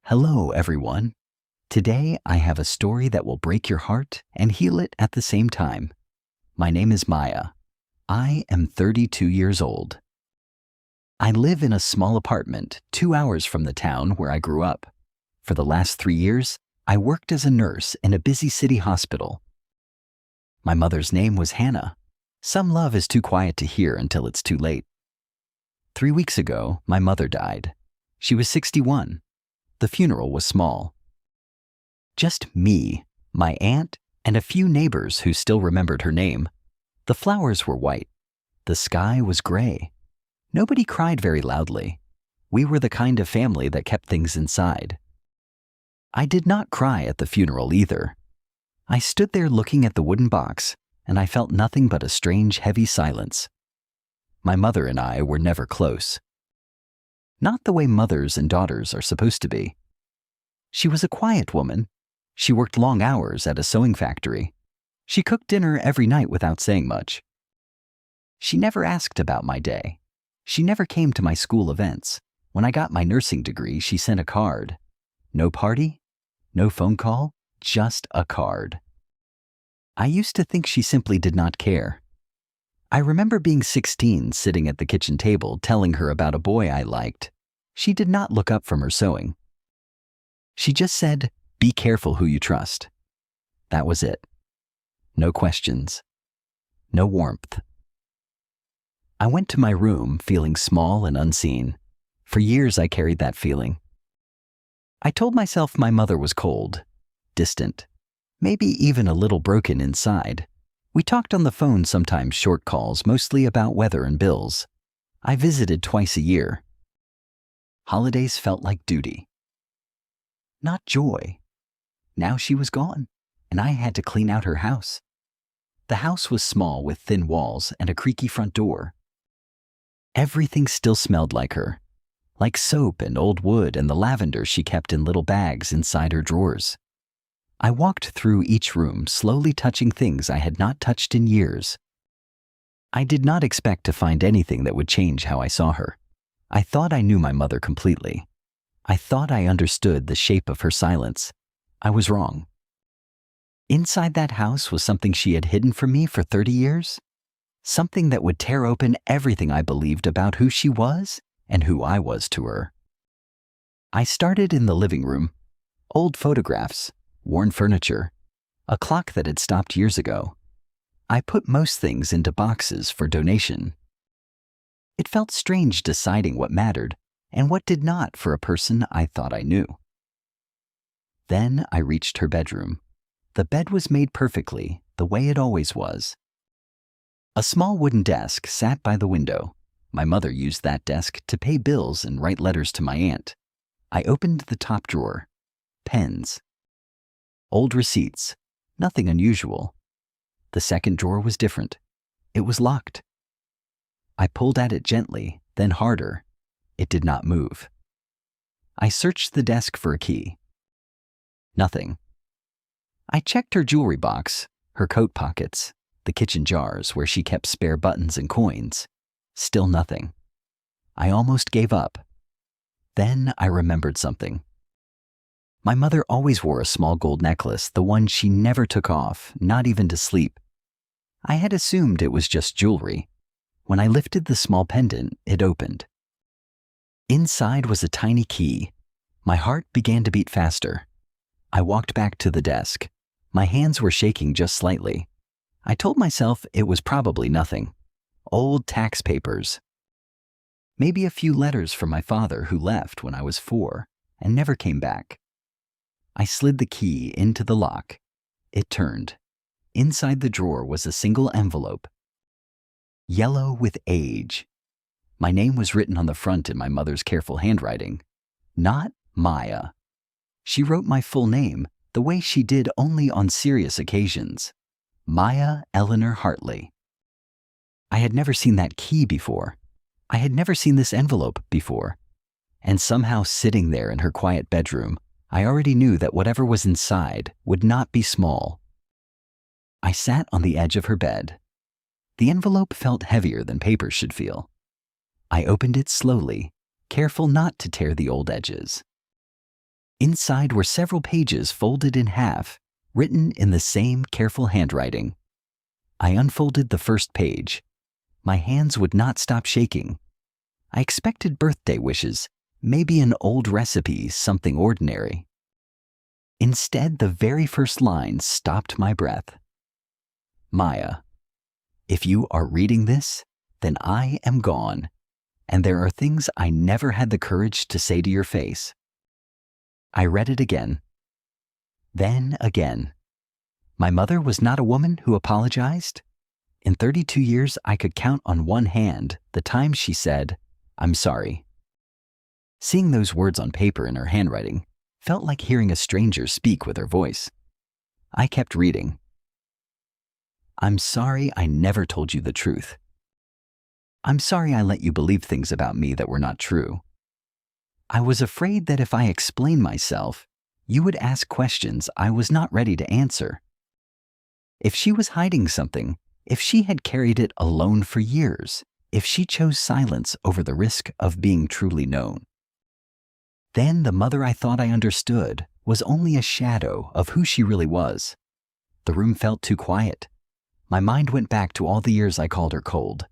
Hello, everyone. Today, I have a story that will break your heart and heal it at the same time. My name is Maya. I am 32 years old. I live in a small apartment 2 hours from the town where I grew up. For the last 3 years, I worked as a nurse in a busy city hospital. My mother's name was Hannah. Some love is too quiet to hear until it's too late. 3 weeks ago, my mother died. She was 61. The funeral was small. Just me, my aunt, and a few neighbors who still remembered her name. The flowers were white. The sky was gray. Nobody cried very loudly. We were the kind of family that kept things inside. I did not cry at the funeral either. I stood there looking at the wooden box, and I felt nothing but a strange, heavy silence. My mother and I were never close. Not the way mothers and daughters are supposed to be. She was a quiet woman. She worked long hours at a sewing factory. She cooked dinner every night without saying much. She never asked about my day. She never came to my school events. When I got my nursing degree, she sent a card. No party, no phone call, just a card. I used to think she simply did not care. I remember being 16, sitting at the kitchen table, telling her about a boy I liked. She did not look up from her sewing. She just said, "Be careful who you trust." That was it. No questions. No warmth. I went to my room feeling small and unseen. For years I carried that feeling. I told myself my mother was cold, distant, maybe even a little broken inside. We talked on the phone, sometimes short calls, mostly about weather and bills. I visited twice a year. Holidays felt like duty. Not joy. Now she was gone, and I had to clean out her house. The house was small with thin walls and a creaky front door. Everything still smelled like her, like soap and old wood and the lavender she kept in little bags inside her drawers. I walked through each room, slowly touching things I had not touched in years. I did not expect to find anything that would change how I saw her. I thought I knew my mother completely. I thought I understood the shape of her silence. I was wrong. Inside that house was something she had hidden from me for 30 years. Something that would tear open everything I believed about who she was and who I was to her. I started in the living room. Old photographs, worn furniture, a clock that had stopped years ago. I put most things into boxes for donation. It felt strange deciding what mattered and what did not for a person I thought I knew. Then I reached her bedroom. The bed was made perfectly, the way it always was. A small wooden desk sat by the window. My mother used that desk to pay bills and write letters to my aunt. I opened the top drawer. Pens. Old receipts. Nothing unusual. The second drawer was different. It was locked. I pulled at it gently, then harder. It did not move. I searched the desk for a key. Nothing. I checked her jewelry box, her coat pockets, the kitchen jars where she kept spare buttons and coins. Still nothing. I almost gave up. Then I remembered something. My mother always wore a small gold necklace, the one she never took off, not even to sleep. I had assumed it was just jewelry. When I lifted the small pendant, it opened. Inside was a tiny key. My heart began to beat faster. I walked back to the desk. My hands were shaking just slightly. I told myself it was probably nothing. Old tax papers. Maybe a few letters from my father who left when I was 4 and never came back. I slid the key into the lock. It turned. Inside the drawer was a single envelope. Yellow with age. My name was written on the front in my mother's careful handwriting. Not Maya. She wrote my full name the way she did only on serious occasions. Maya Eleanor Hartley. I had never seen that key before. I had never seen this envelope before. And somehow sitting there in her quiet bedroom, I already knew that whatever was inside would not be small. I sat on the edge of her bed. The envelope felt heavier than paper should feel. I opened it slowly, careful not to tear the old edges. Inside were several pages folded in half, written in the same careful handwriting. I unfolded the first page. My hands would not stop shaking. I expected birthday wishes, maybe an old recipe, something ordinary. Instead, the very first line stopped my breath. Maya, if you are reading this, then I am gone, and there are things I never had the courage to say to your face. I read it again. Then again. My mother was not a woman who apologized. In 32 years, I could count on one hand the time she said, "I'm sorry." Seeing those words on paper in her handwriting felt like hearing a stranger speak with her voice. I kept reading. I'm sorry I never told you the truth. I'm sorry I let you believe things about me that were not true. I was afraid that if I explained myself, you would ask questions I was not ready to answer. If she was hiding something, if she had carried it alone for years, if she chose silence over the risk of being truly known, then the mother I thought I understood was only a shadow of who she really was. The room felt too quiet. My mind went back to all the years I called her cold.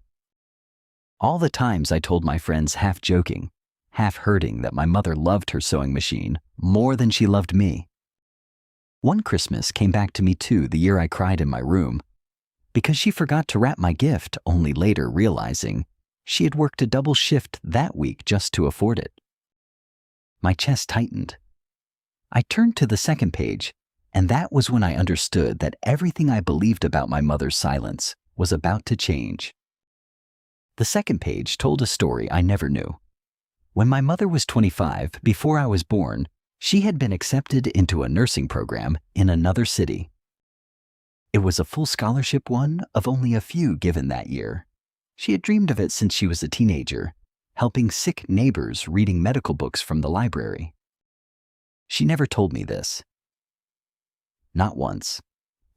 All the times I told my friends, half joking, half hurting, that my mother loved her sewing machine more than she loved me. One Christmas came back to me too, the year I cried in my room, because she forgot to wrap my gift, only later realizing she had worked a double shift that week just to afford it. My chest tightened. I turned to the second page, and that was when I understood that everything I believed about my mother's silence was about to change. The second page told a story I never knew. When my mother was 25, before I was born, she had been accepted into a nursing program in another city. It was a full scholarship, one of only a few given that year. She had dreamed of it since she was a teenager, helping sick neighbors reading medical books from the library. She never told me this. Not once.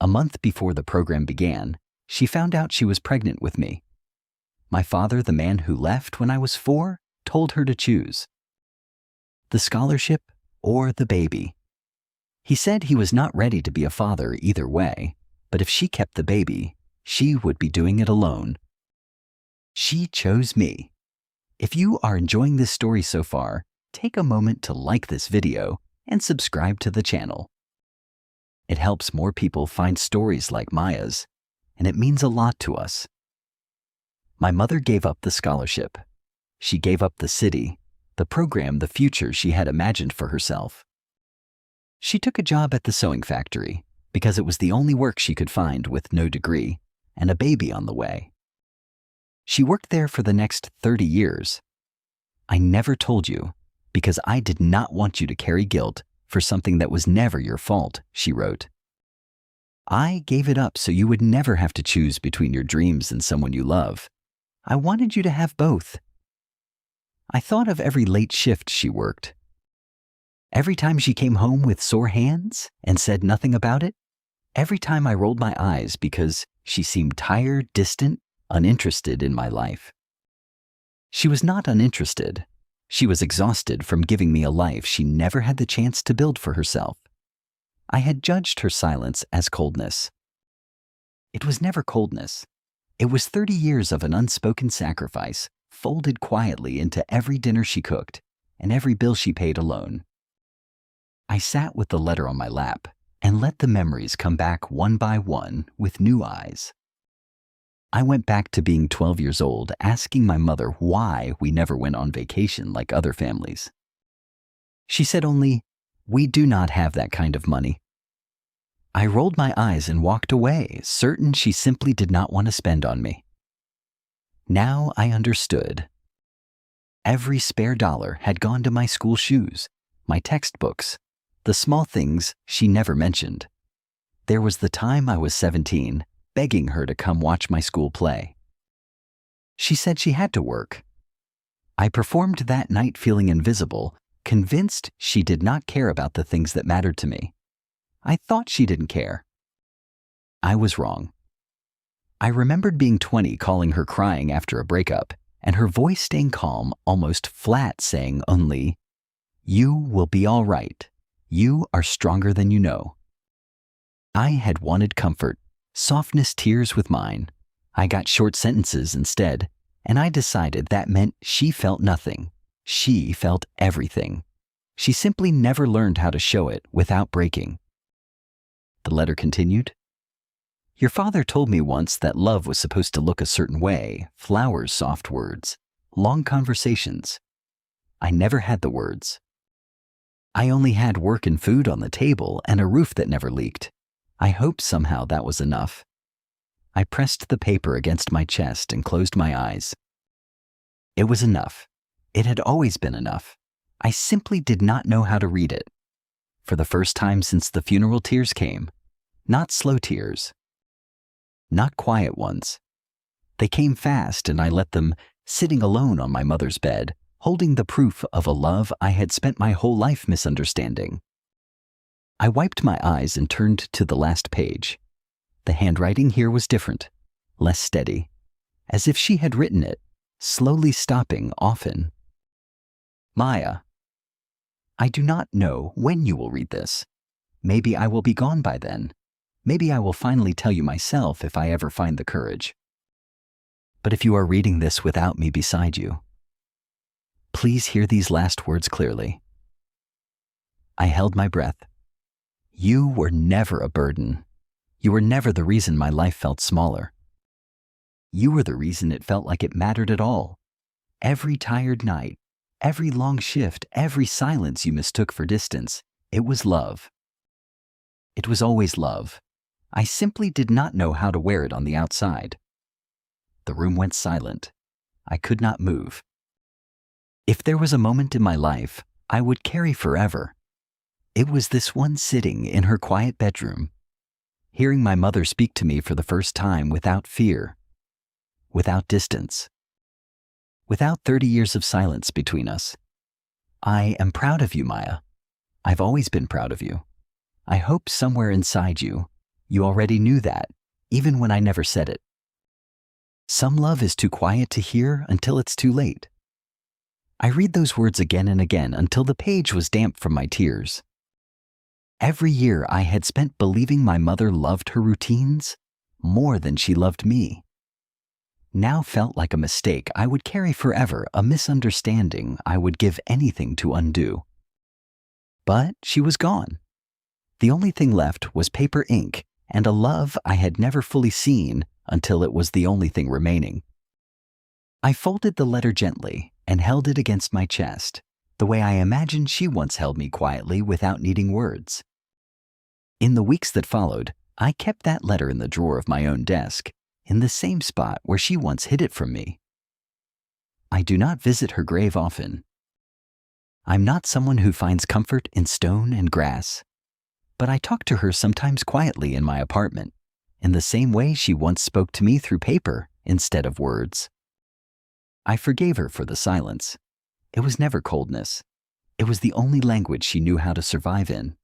A month before the program began, she found out she was pregnant with me. My father, the man who left when I was 4, told her to choose the scholarship or the baby. He said he was not ready to be a father either way, but if she kept the baby, she would be doing it alone. She chose me. If you are enjoying this story so far, take a moment to like this video and subscribe to the channel. It helps more people find stories like Maya's, and it means a lot to us. My mother gave up the scholarship. She gave up the city, the program, the future she had imagined for herself. She took a job at the sewing factory because it was the only work she could find with no degree and a baby on the way. She worked there for the next 30 years. I never told you because I did not want you to carry guilt for something that was never your fault, she wrote. I gave it up so you would never have to choose between your dreams and someone you love. I wanted you to have both. I thought of every late shift she worked. Every time she came home with sore hands and said nothing about it. Every time I rolled my eyes because she seemed tired, distant, uninterested in my life. She was not uninterested. She was exhausted from giving me a life she never had the chance to build for herself. I had judged her silence as coldness. It was never coldness. It was 30 years of an unspoken sacrifice folded quietly into every dinner she cooked and every bill she paid alone. I sat with the letter on my lap and let the memories come back one by one with new eyes. I went back to being 12 years old, asking my mother why we never went on vacation like other families. She said only, "We do not have that kind of money." I rolled my eyes and walked away, certain she simply did not want to spend on me. Now I understood. Every spare dollar had gone to my school shoes, my textbooks, the small things she never mentioned. There was the time I was 17, begging her to come watch my school play. She said she had to work. I performed that night feeling invisible, convinced she did not care about the things that mattered to me. I thought she didn't care. I was wrong. I remembered being 20, calling her crying after a breakup, and her voice staying calm, almost flat, saying only, "You will be all right. You are stronger than you know. I had wanted comfort, softness tears with mine. I got short sentences instead, and I decided that meant she felt nothing. She felt everything. She simply never learned how to show it without breaking. The letter continued. Your father told me once that love was supposed to look a certain way, flowers, soft words, long conversations. I never had the words. I only had work and food on the table and a roof that never leaked. I hoped somehow that was enough. I pressed the paper against my chest and closed my eyes. It was enough. It had always been enough. I simply did not know how to read it. For the first time since the funeral tears came, not slow tears, not quiet ones. They came fast and I let them, sitting alone on my mother's bed, holding the proof of a love I had spent my whole life misunderstanding. I wiped my eyes and turned to the last page. The handwriting here was different, less steady, as if she had written it, slowly stopping often. Maya, I do not know when you will read this. Maybe I will be gone by then. Maybe I will finally tell you myself if I ever find the courage. But if you are reading this without me beside you, please hear these last words clearly. I held my breath. You were never a burden. You were never the reason my life felt smaller. You were the reason it felt like it mattered at all. Every tired night, every long shift, every silence you mistook for distance, it was love. It was always love. I simply did not know how to wear it on the outside. The room went silent. I could not move. If there was a moment in my life I would carry forever, it was this one sitting in her quiet bedroom, hearing my mother speak to me for the first time without fear, without distance, without 30 years of silence between us. I am proud of you, Maya. I've always been proud of you. I hope somewhere inside you, you already knew that, even when I never said it. Some love is too quiet to hear until it's too late. I read those words again and again until the page was damp from my tears. Every year I had spent believing my mother loved her routines more than she loved me. Now felt like a mistake I would carry forever, a misunderstanding I would give anything to undo. But she was gone. The only thing left was paper ink and a love I had never fully seen until it was the only thing remaining. I folded the letter gently and held it against my chest, the way I imagined she once held me quietly without needing words. In the weeks that followed, I kept that letter in the drawer of my own desk, in the same spot where she once hid it from me. I do not visit her grave often. I'm not someone who finds comfort in stone and grass, but I talk to her sometimes quietly in my apartment, in the same way she once spoke to me through paper instead of words. I forgave her for the silence. It was never coldness. It was the only language she knew how to survive in.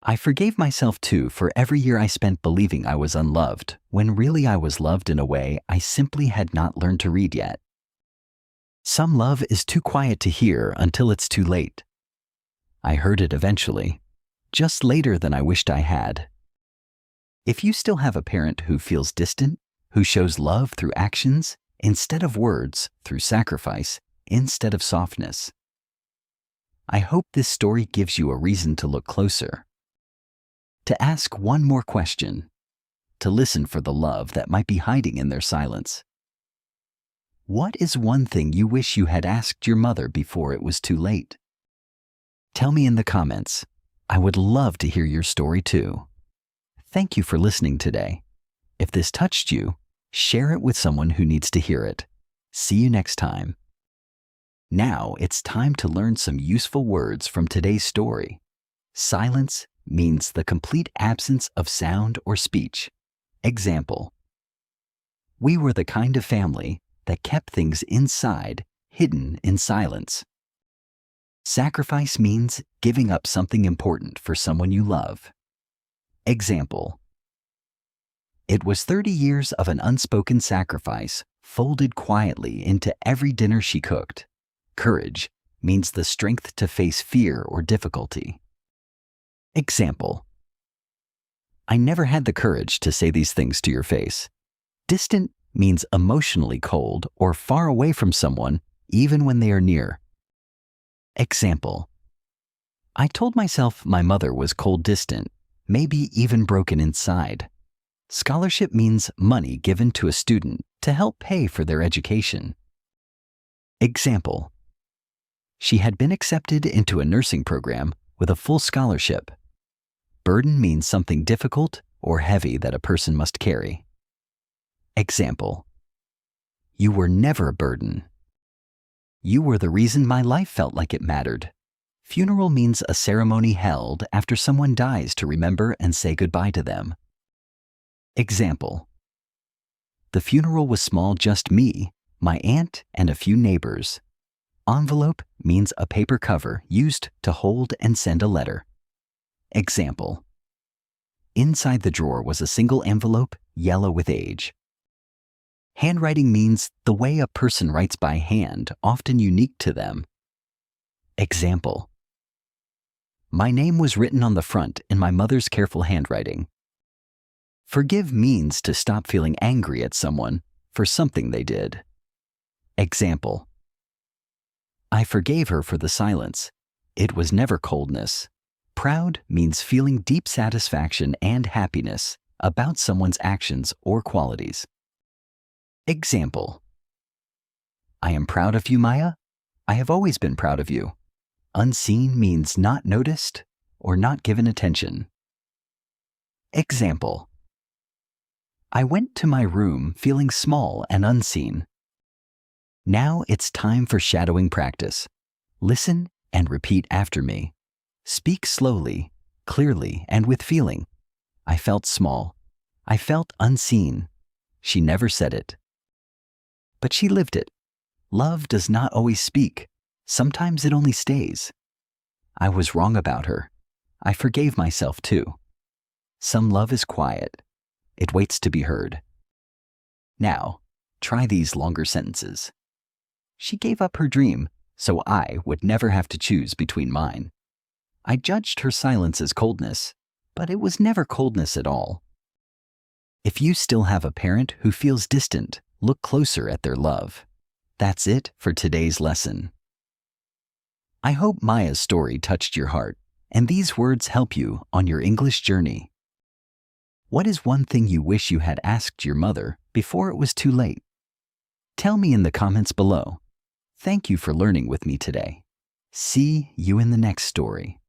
I forgave myself too for every year I spent believing I was unloved, when really I was loved in a way I simply had not learned to read yet. Some love is too quiet to hear until it's too late. I heard it eventually, just later than I wished I had. If you still have a parent who feels distant, who shows love through actions instead of words, through sacrifice instead of softness, I hope this story gives you a reason to look closer, to ask one more question, to listen for the love that might be hiding in their silence. What is one thing you wish you had asked your mother before it was too late? Tell me in the comments. I would love to hear your story too. Thank you for listening today. If this touched you, share it with someone who needs to hear it. See you next time. Now it's time to learn some useful words from today's story. Silence means the complete absence of sound or speech. Example: we were the kind of family that kept things inside, hidden in silence. Sacrifice means giving up something important for someone you love. Example: it was 30 years of an unspoken sacrifice folded quietly into every dinner she cooked. Courage means the strength to face fear or difficulty. Example: I never had the courage to say these things to your face. Distant means emotionally cold or far away from someone, even when they are near. Example: I told myself my mother was cold distant, maybe even broken inside. Scholarship means money given to a student to help pay for their education. Example: she had been accepted into a nursing program with a full scholarship. Burden means something difficult or heavy that a person must carry. Example: you were never a burden. You were the reason my life felt like it mattered. Funeral means a ceremony held after someone dies to remember and say goodbye to them. Example: the funeral was small, just me, my aunt, and a few neighbors. Envelope means a paper cover used to hold and send a letter. Example: inside the drawer was a single envelope, yellow with age. Handwriting means the way a person writes by hand, often unique to them. Example: my name was written on the front in my mother's careful handwriting. Forgive means to stop feeling angry at someone for something they did. Example: I forgave her for the silence. It was never coldness. Proud means feeling deep satisfaction and happiness about someone's actions or qualities. Example: I am proud of you, Maya. I have always been proud of you. Unseen means not noticed or not given attention. Example: I went to my room feeling small and unseen. Now it's time for shadowing practice. Listen and repeat after me. Speak slowly, clearly, and with feeling. I felt small. I felt unseen. She never said it, but she lived it. Love does not always speak. Sometimes it only stays. I was wrong about her. I forgave myself too. Some love is quiet. It waits to be heard. Now, try these longer sentences. She gave up her dream, so I would never have to choose between mine. I judged her silence as coldness, but it was never coldness at all. If you still have a parent who feels distant, look closer at their love. That's it for today's lesson. I hope Maya's story touched your heart, and these words help you on your English journey. What is one thing you wish you had asked your mother before it was too late? Tell me in the comments below. Thank you for learning with me today. See you in the next story.